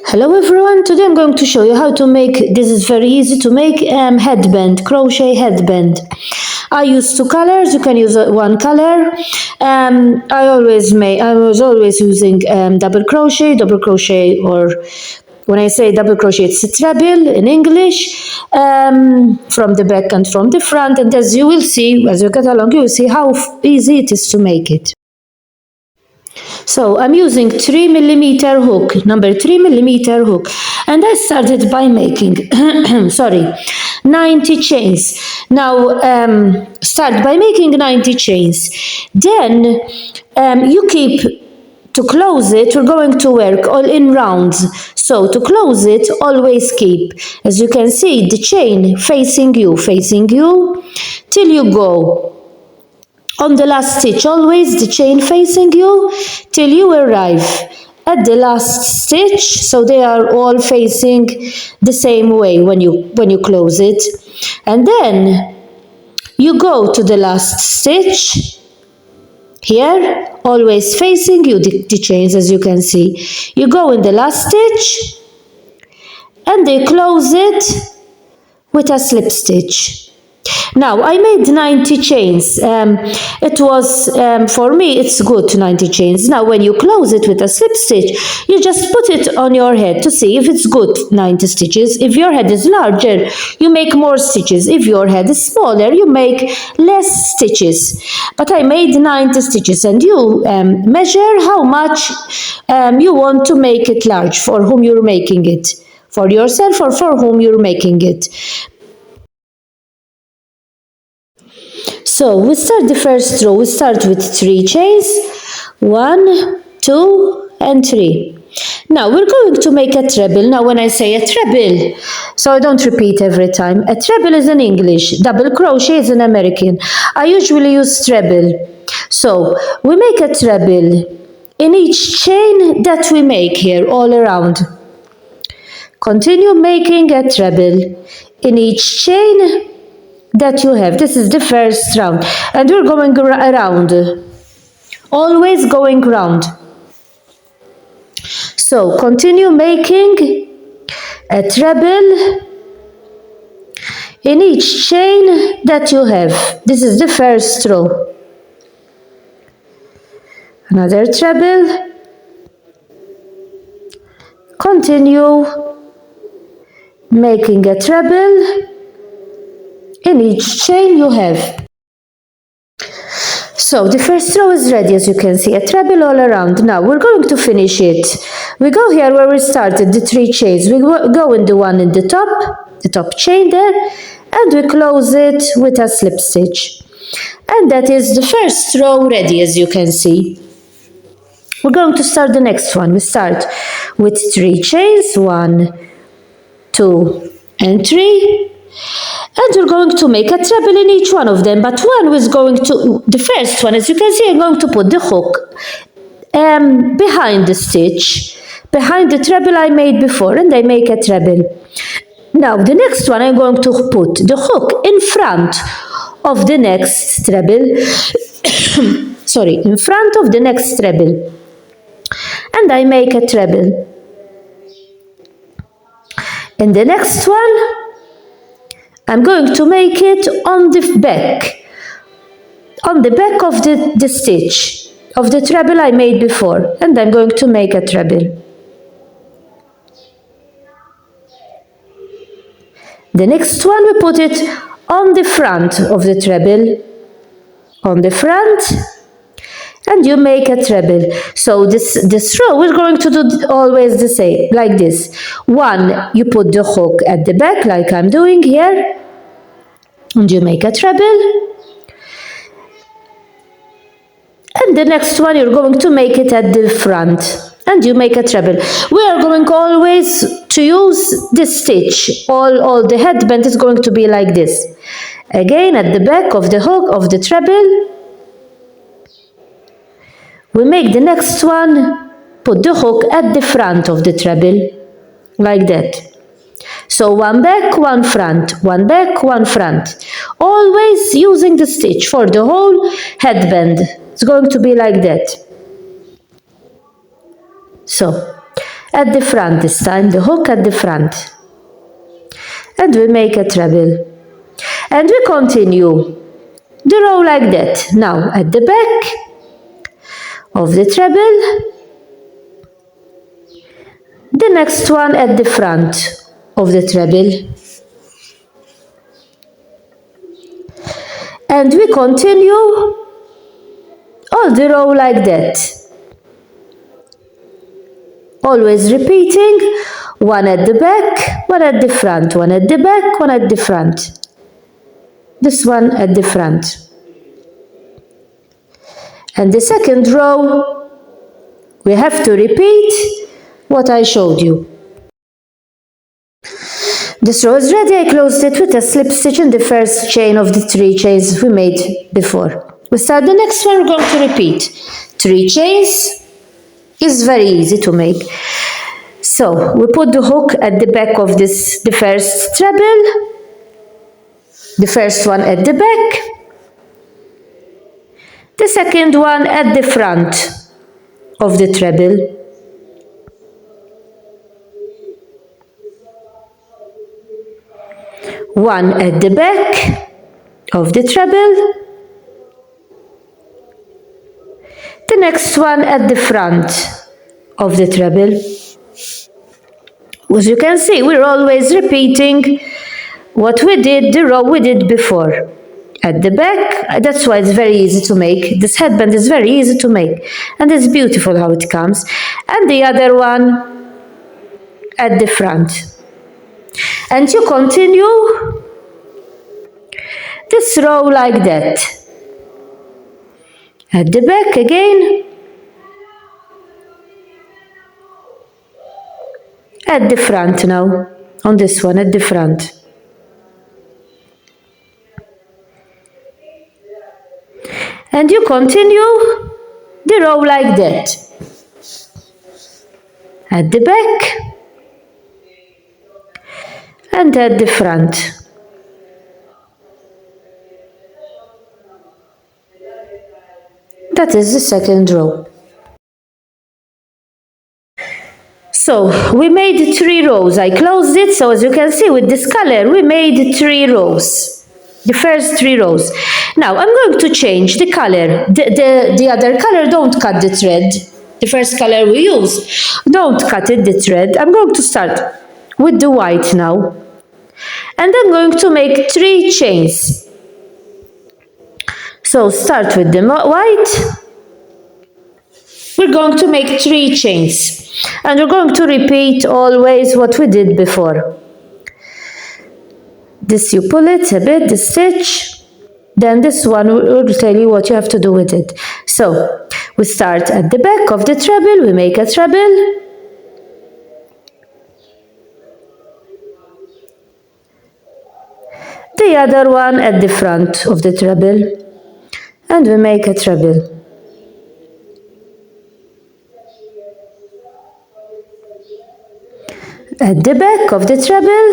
Hello everyone, today I'm going to show you how to make, this is very easy to make, headband, crochet headband. I use two colors, you can use one color. I was always using double crochet, or when I say double crochet, it's a treble in English, from the back and from the front, and as you will see, as you get along, you will see how easy it is to make it. So I'm using 3mm hook, number 3mm hook, and I started by making, 90 chains. Now start by making 90 chains. Then you keep, to close it, we're going to work all in rounds. So to close it, always keep, as you can see, the chain facing you, till you go. On the last stitch, always the chain facing you till you arrive at the last stitch, so they are all facing the same way when you close it. And then you go to the last stitch here, always facing you, the chains, as you can see. You go in the last stitch and they close it with a slip stitch. Now, I made 90 chains. It was, for me, it's good, 90 chains. Now, when you close it with a slip stitch, you just put it on your head to see if it's good, 90 stitches. If your head is larger, you make more stitches. If your head is smaller, you make less stitches. But I made 90 stitches, and you measure how much you want to make it large, for whom you're making it, for yourself or for whom you're making it. So we start the first row, we start with 3 chains, 1, 2, and 3. Now we're going to make a treble. Now when I say a treble, so I don't repeat every time, a treble is in English, double crochet is in American. I usually use treble. So we make a treble in each chain that we make here all around. Continue making a treble in each chain that you have. This is the first round, and we're going around, always going round. So continue making a treble in each chain that you have. This is the first row. Another treble. Continue making a treble in each chain you have. So the first row is ready, as you can see, a treble all around. Now we're going to finish it. We go here where we started, the 3 chains. We go in the one in the top chain there, and we close it with a slip stitch. And that is the first row ready, as you can see. We're going to start the next one. We start with 3 chains, 1, 2, and 3. And we're going to make a treble in each one of them, but one is going to, the first one, as you can see, I'm going to put the hook behind the stitch, behind the treble I made before, and I make a treble. Now the next one, I'm going to put the hook in front of the next treble, in front of the next treble, and I make a treble. In the next one, I'm going to make it on the back of the stitch of the treble I made before, and I'm going to make a treble. The next one, we put it on the front of the treble, on the front, and you make a treble. So this row, we're going to do always the same, like this. 1, you put the hook at the back, like I'm doing here, and you make a treble. And the next one, you're going to make it at the front, and you make a treble. We are going always to use this stitch. All the headband is going to be like this. Again, at the back of the hook of the treble, we make the next one, put the hook at the front of the treble, like that. So 1 back, 1 front, 1 back, 1 front. Always using the stitch for the whole headband. It's going to be like that. So, at the front this time, the hook at the front. And we make a treble. And we continue the row like that. Now at the back of the treble, the next one at the front of the treble. And we continue all the row like that. Always repeating, one at the back, one at the front, one at the back, one at the front. This one at the front. And the second row, we have to repeat what I showed you. This row is ready. I closed it with a slip stitch in the first chain of the 3 chains we made before. We start the next one, we're going to repeat 3 chains. It's very easy to make. So we put the hook at the back of this, the first treble, the first one at the back, the second one at the front of the treble, one at the back of the treble, the next one at the front of the treble. As you can see, we're always repeating what we did, the row we did before. At the back, that's why it's very easy to make. This headband is very easy to make, and it's beautiful how it comes. And the other one at the front. And you continue this row like that. At the back again, at the front now, on this one at the front. And you continue the row like that. At the back and at the front. That is the second row. So we made 3 rows. I closed it, so as you can see with this color we made 3 rows. The first 3 rows. Now I'm going to change the color. The other color, don't cut the thread. The first color we use, don't cut it, the thread. I'm going to start with the white now. And I'm going to make 3 chains. So start with the white. We're going to make 3 chains. And we're going to repeat always what we did before. This you pull it a bit, the stitch. Then this one will tell you what you have to do with it. So we start at the back of the treble, we make a treble. The other one at the front of the treble. And we make a treble. At the back of the treble,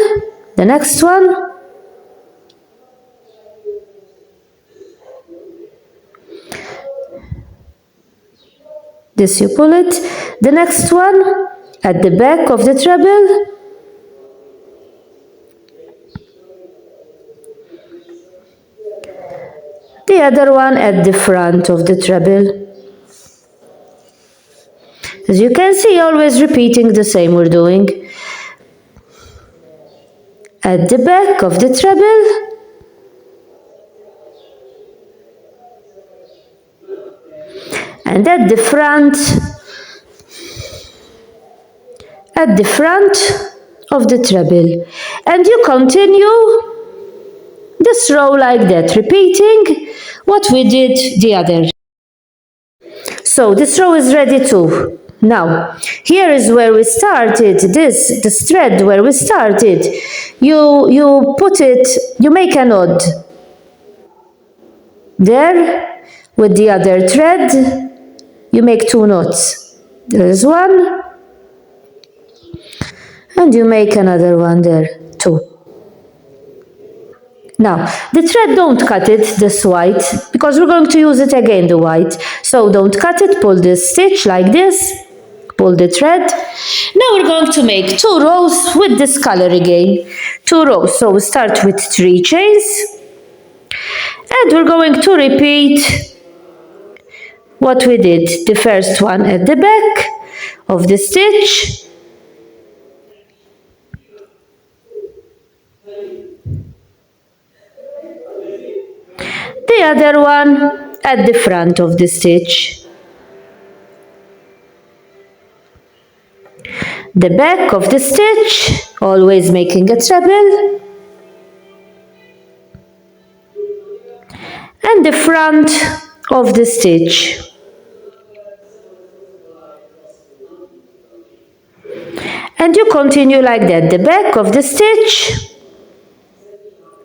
the next one. This you pull it. The next one at the back of the treble. The other one at the front of the treble. As you can see, always repeating the same we're doing. At the back of the treble. And at the front of the treble. And you continue this row like that, repeating what we did the other. So this row is ready too. Now, here is where we started, this thread where we started. You put it, you make a knot there with the other thread. You make 2 knots. There is one, and you make another one there, 2. Now, the thread, don't cut it, this white, because we're going to use it again, the white. So don't cut it, pull this stitch like this, pull the thread. Now we're going to make 2 rows with this color again. 2 rows. So we start with 3 chains. And we're going to repeat what we did. The first one at the back of the stitch. The other one at the front of the stitch. The back of the stitch, always making a treble. And the front of the stitch. And you continue like that. The back of the stitch.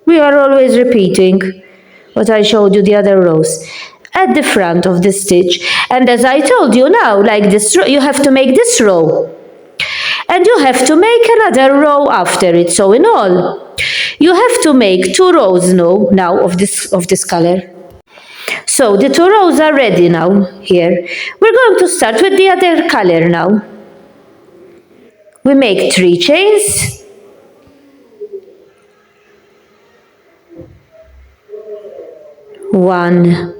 We are always repeating what I showed you the other rows. At the front of the stitch. And as I told you now, like this, you have to make this row. And you have to make another row after it. So in all, you have to make 2 rows now of this color. So the 2 rows are ready now here. We're going to start with the other color now. We make 3 chains. One.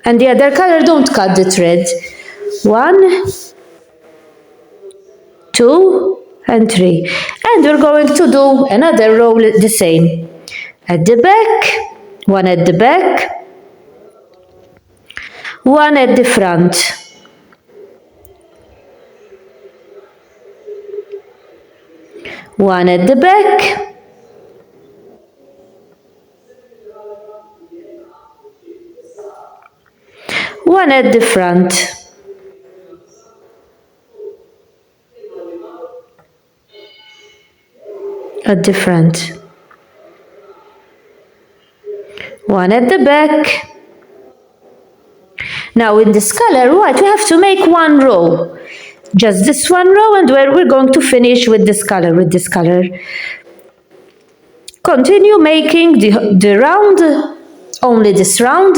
And the other color, don't cut the thread. 1, 2, and 3. And we're going to do another row the same. At the back, 1 at the back, 1 at the front. One at the back, one at the front. At the front. One at the back. Now in this color white, we have to make 1 row. Just this 1 row, and we're going to finish with this color, Continue making the round, only this round,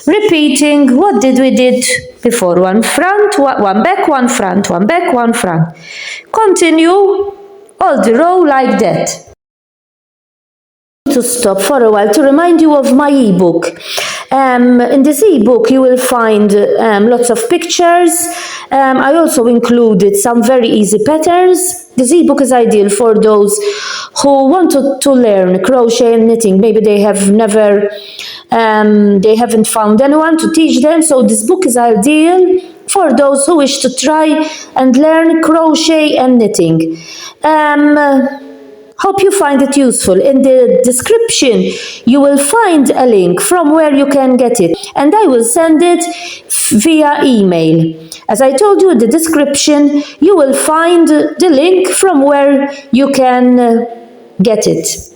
repeating what we did before. 1 front, 1 back, 1 front, 1 back, 1 front. Continue all the row like that. To stop for a while to remind you of my ebook. In this ebook you will find lots of pictures. I also included some very easy patterns. This ebook is ideal for those who want to learn crochet and knitting. Maybe they haven't found anyone to teach them, so this book is ideal for those who wish to try and learn crochet and knitting. Hope you find it useful. In the description you will find a link from where you can get it, and I will send it via email. As I told you, in the description you will find the link from where you can get it.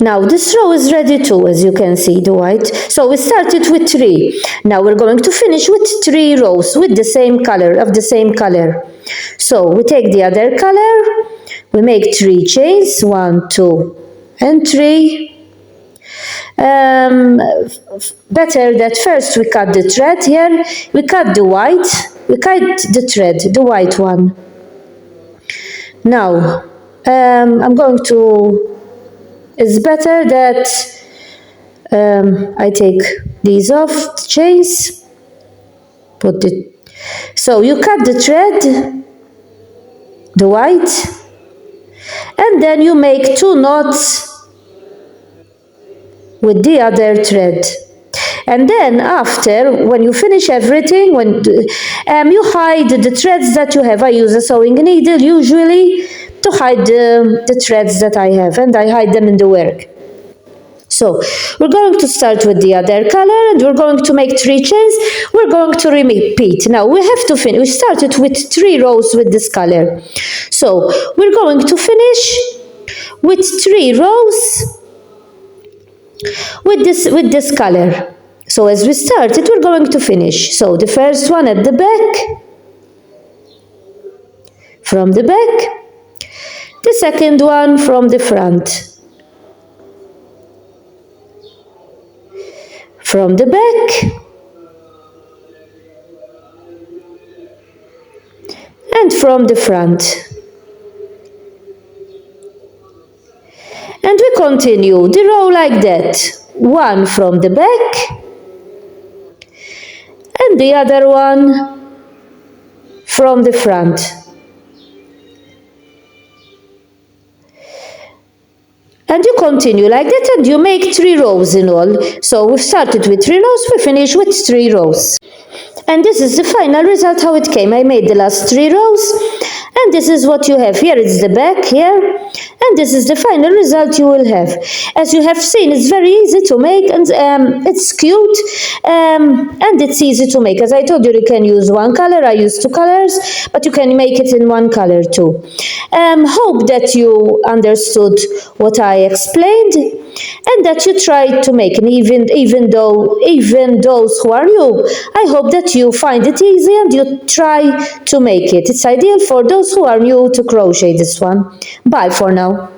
Now this row is ready too, as you can see, the white. So we started with 3. Now we're going to finish with 3 rows with the same color, So we take the other color, we make 3 chains, 1, 2, and 3. Better that first we cut the thread here. We cut the the thread, the white one. Now I'm going to. It's better that I take these off, the chains, so you cut the thread, the white, and then you make 2 knots with the other thread. And then after, when you finish everything, you hide the threads that you have. I use a sewing needle usually to hide the threads that I have, and I hide them in the work. So we're going to start with the other color, and we're going to make 3 chains. We're going to repeat. Now we have to finish. We started with 3 rows with this color, so we're going to finish with 3 rows with this color. So as we started, we're going to finish. So the first one at the back, from the back. The second one from the front, from the back, from the front. And we continue the row like that. 1 from the back and the other one from the front. And you continue like that and you make 3 rows in all. So we started with 3 rows, we finish with 3 rows. And this is the final result, how it came. I made the last 3 rows, and this is what you have. Here is the back, here, and this is the final result you will have. As you have seen, it's very easy to make, and it's cute, and it's easy to make. As I told you, you can use 1 color, I use 2 colors, but you can make it in 1 color too. Hope that you understood what I explained, and that you tried to make, and even those who are new, I hope that you find it easy and you try to make it. It's ideal for those who are new to crochet this one. Bye for now.